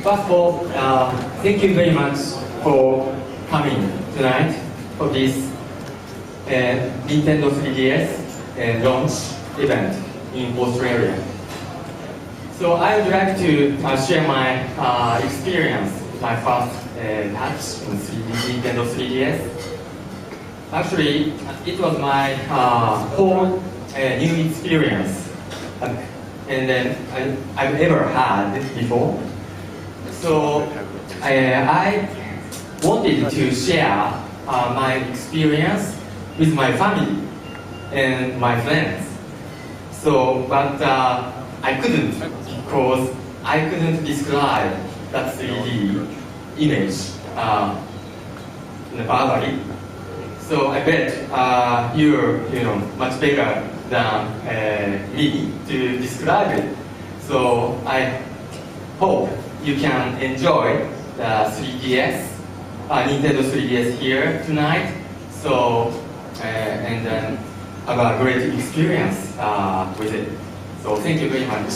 First of all, thank you very much for coming tonight for this Nintendo 3DS launch event in Australia. So I would like to share my experience, my first touch on Nintendo 3DS. Actually, it was my whole new experience, and then I've ever had before. So I wanted to share my experience with my family and my friends. So, but I couldn't, because I couldn't describe that 3D image verbally. So I bet you're much better than me to describe it. So I hope you can enjoy the 3DS, Nintendo 3DS here tonight. So and then have a great experience with it. So thank you very much.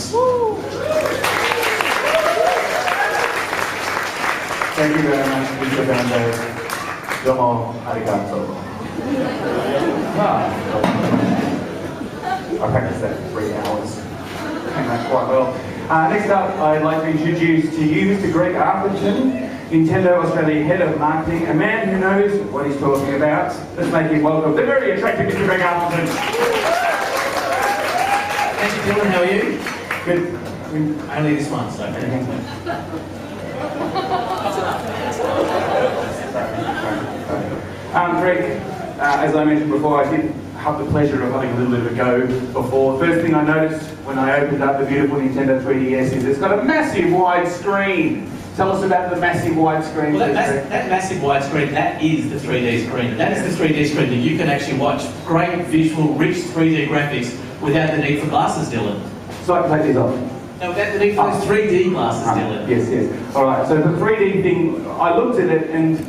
Thank you very much, Mr. Bando. Domo arigato. I practiced that for 3 hours. Came out quite well. Next up, I'd like to introduce to you Mr. Greg Arthurton, Nintendo Australia Head of Marketing, a man who knows what he's talking about. Let's make him welcome the very attractive Mr. Greg Arthurton. Thank you, Dylan. How are you? Good. Only this one, so. Greg, as I mentioned before, I did have the pleasure of having a little bit of a go before. First thing I noticed when I opened up the beautiful Nintendo 3DS is it's got a massive wide screen. Tell us about the massive wide screen. Well, that massive widescreen, that is the 3D screen. That is the 3D screen that you can actually watch great visual, rich 3D graphics without the need for glasses, Dylan. So I can take these off? No, without the need for those 3D glasses, Dylan. Yes, yes. All right, so the 3D thing, I looked at it and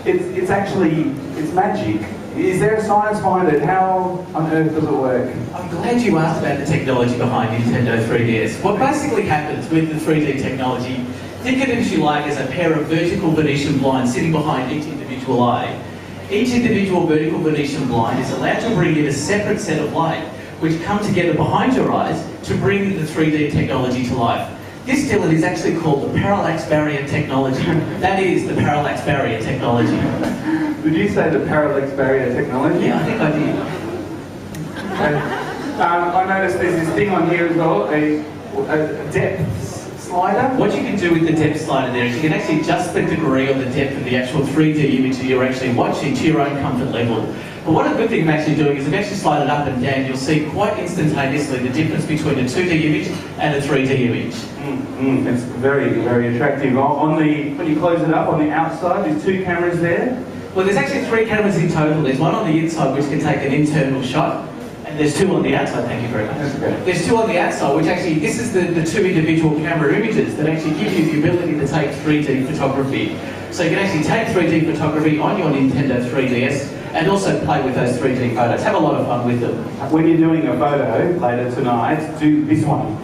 it's actually, it's magic. Is there a science behind it? How on earth does it work? I'm glad you asked about the technology behind Nintendo 3DS. What basically happens with the 3D technology, think of it if you like as a pair of vertical Venetian blinds sitting behind each individual eye. Each individual vertical Venetian blind is allowed to bring in a separate set of light, which come together behind your eyes to bring the 3D technology to life. This, Dylan, is actually called the Parallax barrier technology. That is the Parallax barrier technology. Did you say the Parallax barrier technology? Yeah, I think I did. I noticed there's this thing on here as well, a depth slider. What you can do with the depth slider there is you can actually adjust the degree or the depth of the actual 3D image that you're actually watching to your own comfort level. But what a good thing I'm actually doing is if I actually slide it up and down, you'll see quite instantaneously the difference between a 2D image and a 3D image. It's very, very attractive. When you close it up on the outside, there's 2 cameras there. Well, there's actually 3 cameras in total. There's one on the inside which can take an internal shot, and there's 2 on the outside. Thank you very much. Okay. There's 2 on the outside, which actually, this is the 2 individual camera images that actually give you the ability to take 3D photography. So you can actually take 3D photography on your Nintendo 3DS and also play with those 3D photos. Have a lot of fun with them. When you're doing a photo later tonight, do this one.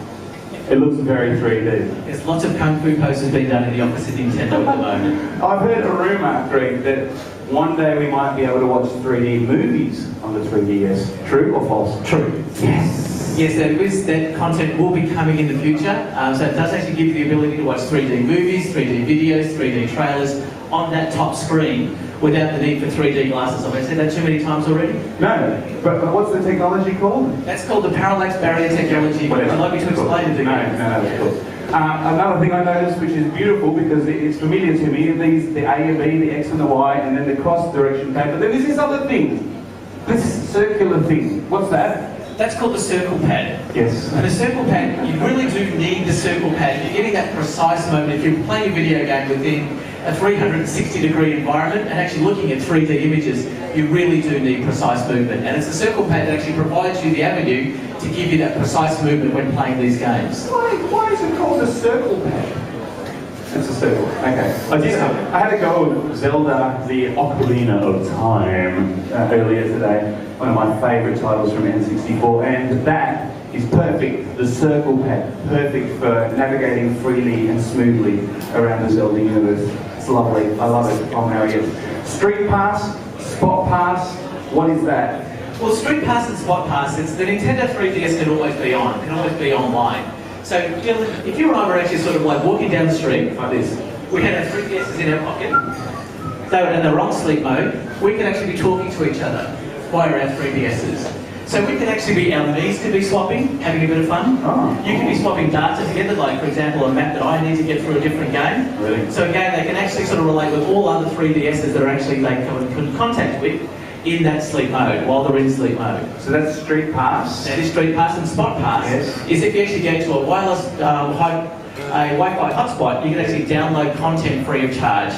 It looks very 3D. There's lots of kung fu poses being done in the office at Nintendo at the moment. I've heard a rumour, Greg, that one day we might be able to watch 3D movies on the 3DS. True or false? True. Yes. Yes, that content will be coming in the future. So it does actually give you the ability to watch 3D movies, 3D videos, 3D trailers on that top screen without the need for 3D glasses. Have I said that too many times already? No, but what's the technology called? That's called the Parallax barrier technology. Would you like me to explain it to you? No, that's cool. Another thing I noticed, which is beautiful because it's familiar to me, the A and B, the X and the Y, and then the cross direction cable. Then there's this other thing, this circular thing. What's that? That's called the circle pad. Yes. And the circle pad, you really do need the circle pad. You're getting that precise moment. If you're playing a video game within a 360-degree environment and actually looking at 3D images, you really do need precise movement. And it's the circle pad that actually provides you the avenue to give you that precise movement when playing these games. Why is it called a circle pad? It's a circle. Okay. I had a go with Zelda, the Ocarina of Time earlier today. One of my favourite titles from N64, and that is perfect. The circle pad, perfect for navigating freely and smoothly around the Zelda universe. It's lovely. I love it. I'll marry it. Street Pass, Spot Pass, what is that? Well, Street Pass and Spot Pass, it's the Nintendo 3DS can always be on, can always be online. So Dylan, if you and I were actually sort of like walking down the street like this, we had our 3DSs in our pocket, they were on sleep mode, we could actually be talking to each other via our 3DSs. So we could actually be, our knees could be swapping, having a bit of fun. Oh. You could be swapping data together, like for example a map that I need to get through a different game. Really? So again, they can actually sort of relate with all other 3DSs that are actually they come in contact with in that sleep mode, while they're in sleep mode. So that's Street Pass. That is Street Pass, and Spot Pass is if you actually go to a wireless, a Wi-Fi hotspot, you can actually download content free of charge.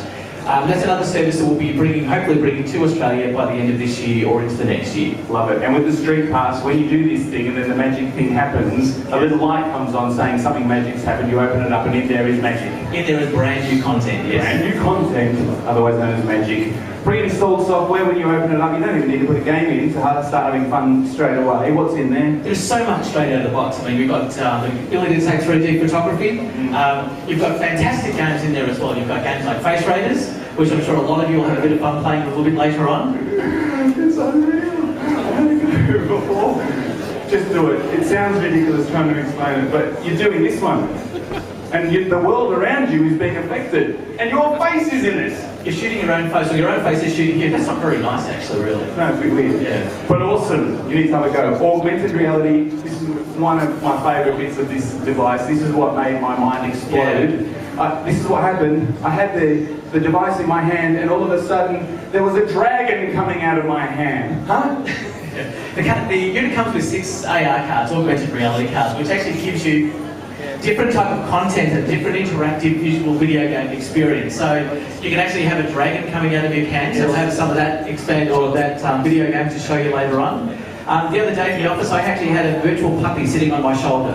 That's another service that we'll be hopefully bringing to Australia by the end of this year or into the next year. Love it. And with the Street Pass, when you do this thing and then the magic thing happens, a little light comes on saying something magic's happened, you open it up and in there is magic. In there is brand new content, yes. Brand new content, otherwise known as magic. Pre-installed software, when you open it up, you don't even need to put a game in to start having fun straight away. What's in there? There's so much straight out of the box. I mean, we've got the ability to take 3D photography. You've got fantastic games in there as well. You've got games like Face Raiders, which I'm sure a lot of you will have a bit of fun playing a little bit later on. It's unreal. I haven't done it before. Just do it. It sounds ridiculous trying to explain it, but you're doing this one. And the world around you is being affected. And your face is in it. You're shooting your own face, or your own face is shooting you. That's not very nice, actually, really. No, it's a bit weird. Yeah. But awesome. You need to have a go. Augmented reality. This is one of my favourite bits of this device. This is what made my mind explode. This is what happened. I had the device in my hand, and all of a sudden, there was a dragon coming out of my hand. Huh? The unit comes with 6 AR cards, augmented reality cards, which actually gives you different type of content and different interactive visual video game experience. So you can actually have a dragon coming out of your hand, so we'll have some of that video game to show you later on. The other day in the office, I actually had a virtual puppy sitting on my shoulder.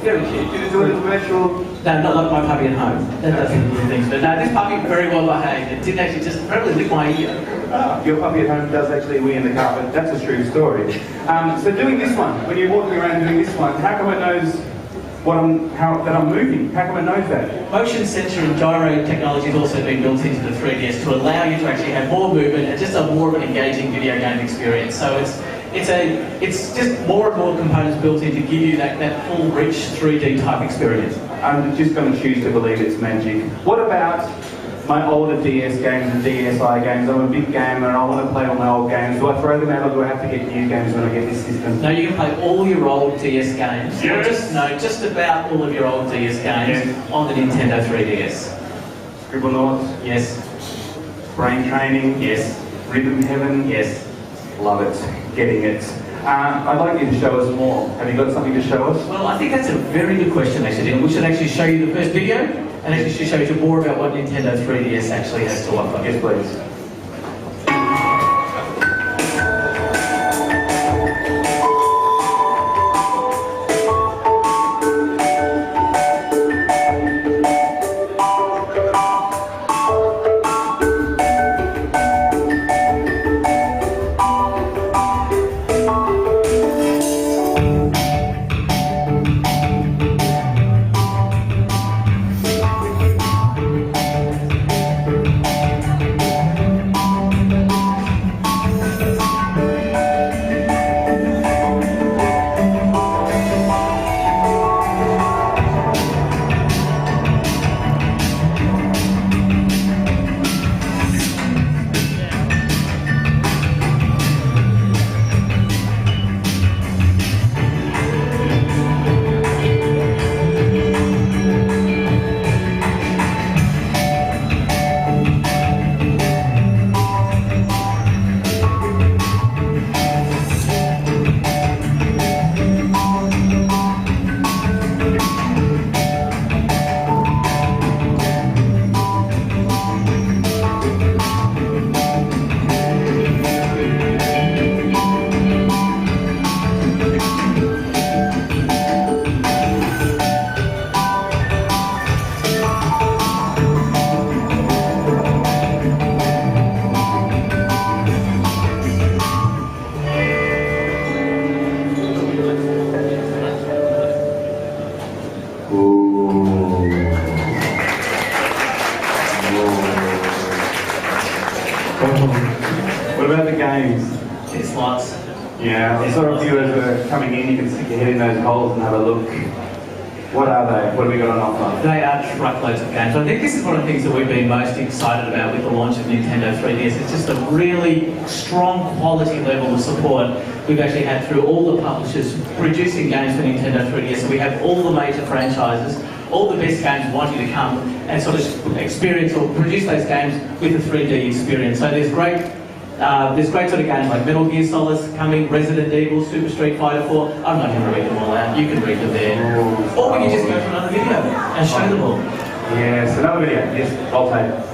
Very cute. Did you do it as a virtual? No, not like my puppy at home. That doesn't do things. But no, this puppy very well behaved. It didn't actually just probably lick my ear. Your puppy at home does actually wee in the carpet. That's a true story. So doing this one, when you're walking around doing this one, how come it knows that I'm moving? How come it knows that? Motion sensor and gyro technology has also been built into the 3DS to allow you to actually have more movement and just a more of an engaging video game experience. So it's just more and more components built in to give you that full, rich 3D type experience. I'm just going to choose to believe it's magic. What about my older DS games and DSi games? I'm a big gamer and I want to play all my old games. Do I throw them out or do I have to get new games when I get this system? No, you can play all your old DS games. Yes. Just about all of your old DS games on the Nintendo 3DS. Scribblenauts? Yes. Brain Training? Yes. Rhythm Heaven? Yes. Love it. Getting it. I'd like you to show us more. Have you got something to show us? Well, I think that's a very good question, actually. We should actually show you the first video and actually show you more about what Nintendo 3DS actually has to offer. Yes, please. games. There's lots. Yeah, the sort of viewers that are coming in, you can stick your head in those holes and have a look. What are they? What have we got on offer? They are truckloads of games. I think this is one of the things that we've been most excited about with the launch of Nintendo 3DS. It's just a really strong quality level of support we've actually had through all the publishers producing games for Nintendo 3DS. So we have all the major franchises, all the best games want you to come and sort of experience or produce those games with a 3D experience. So there's great sort of games like Metal Gear Solid coming, Resident Evil, Super Street Fighter 4. I'm not going to read them all out. You can read them there. Or we can just go for another video and show them all. Yes, another video. Yes, I'll take it.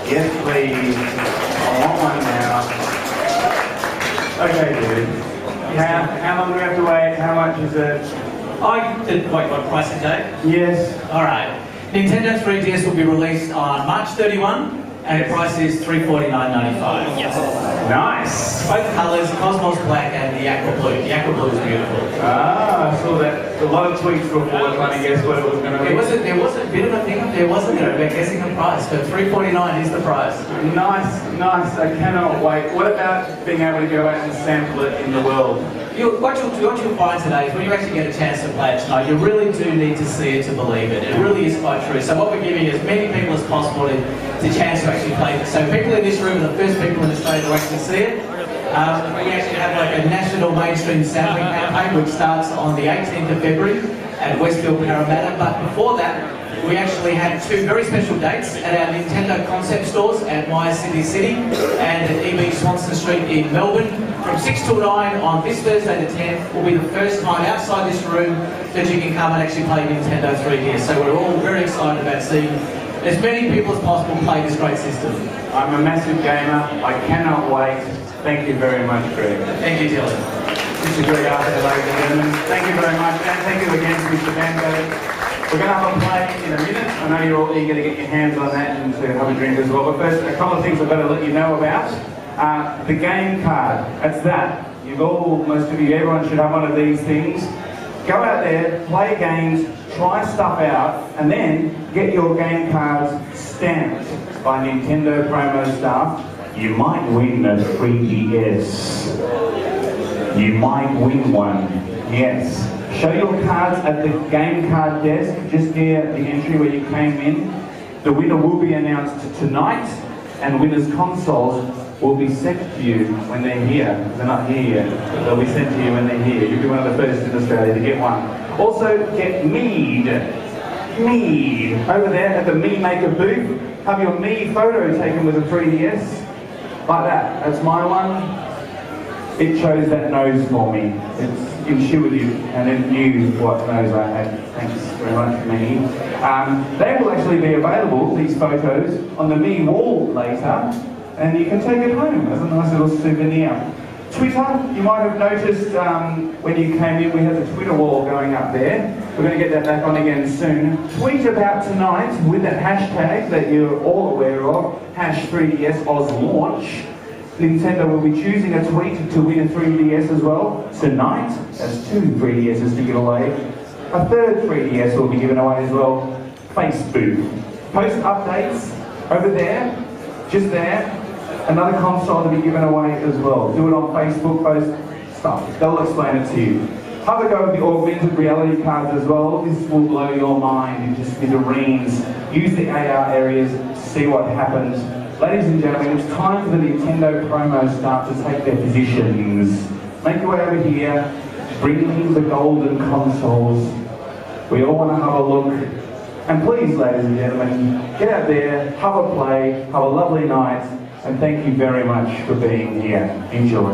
Yes, please. I want one now. Okay, dude. How long do we have to wait? How much is it? Wait, what price is that? Yes. Alright. Nintendo 3DS will be released on March 31 and the price is $349.95. Yes. Nice. Both colours, Cosmos Black and the Aqua Blue. The Aqua Blue is beautiful. Ah, I saw that. A lot of tweets before trying to guess what it was going to be. There was a bit of a thing up there, wasn't there, about guessing the price, but $349 is the price. Nice, nice. I cannot wait. What about being able to go out and sample it in the world? what you'll find today is when you actually get a chance to play it tonight, you really do need to see it to believe it. It really is quite true. So what we're giving as many people as possible the chance to actually play this. So people in this room are the first people in Australia to actually see it. We actually have like a national mainstream sampling campaign which starts on the 18th of February at Westfield Parramatta. But before that, we actually had two very special dates at our Nintendo concept stores at Myer City and at EB Swanston Street in Melbourne. From 6 till 9 on this Thursday the 10th will be the first time outside this room that you can come and actually play Nintendo 3DS. So we're all very excited about seeing as many people as possible play this great system. I'm a massive gamer. I cannot wait. Thank you very much, Greg. Thank you, Dylan. This is Greg Arthurton, ladies and gentlemen. Thank you very much, and thank you again to Mr. Bando. We're going to have a play in a minute. I know you're all eager to get your hands on that and to have a drink as well. But first, a couple of things I've got to let you know about. The game card. That's that. Most of you, everyone should have one of these things. Go out there, play games, try stuff out, and then get your game cards stamped by Nintendo promo staff. You might win a 3DS. You might win one. Yes. Show your cards at the game card desk, just near the entry where you came in. The winner will be announced tonight, and winners' consoles will be sent to you when they're here. They're not here yet, but they'll be sent to you when they're here. You'll be one of the first in Australia to get one. Also, get Mead. Mead. Over there at the Me Maker booth, have your Me photo taken with a 3DS. Like that. That's my one. It chose that nose for me. It's intuitive, and it knew what nose I had. Thanks very much, Me. They will actually be available, these photos, on the Me wall later, and you can take it home as a nice little souvenir. Twitter, you might have noticed when you came in, we had the Twitter wall going up there. We're going to get that back on again soon. Tweet about tonight with that hashtag that you're all aware of, #3DSOzLaunch. Nintendo will be choosing a tweet to win a 3DS as well. Tonight, that's 2 3DSs to give away. A third 3DS will be given away as well. Facebook. Post updates over there, just there. Another console to be given away as well. Do it on Facebook, post stuff. They'll explain it to you. Have a go with the augmented reality cards as well. This will blow your mind into smithereens. Use the AR areas to see what happens. Ladies and gentlemen, it's time for the Nintendo promo staff to take their positions. Make your way over here, bring me the golden consoles. We all want to have a look. And please, ladies and gentlemen, get out there, have a play, have a lovely night, and thank you very much for being here. Enjoy.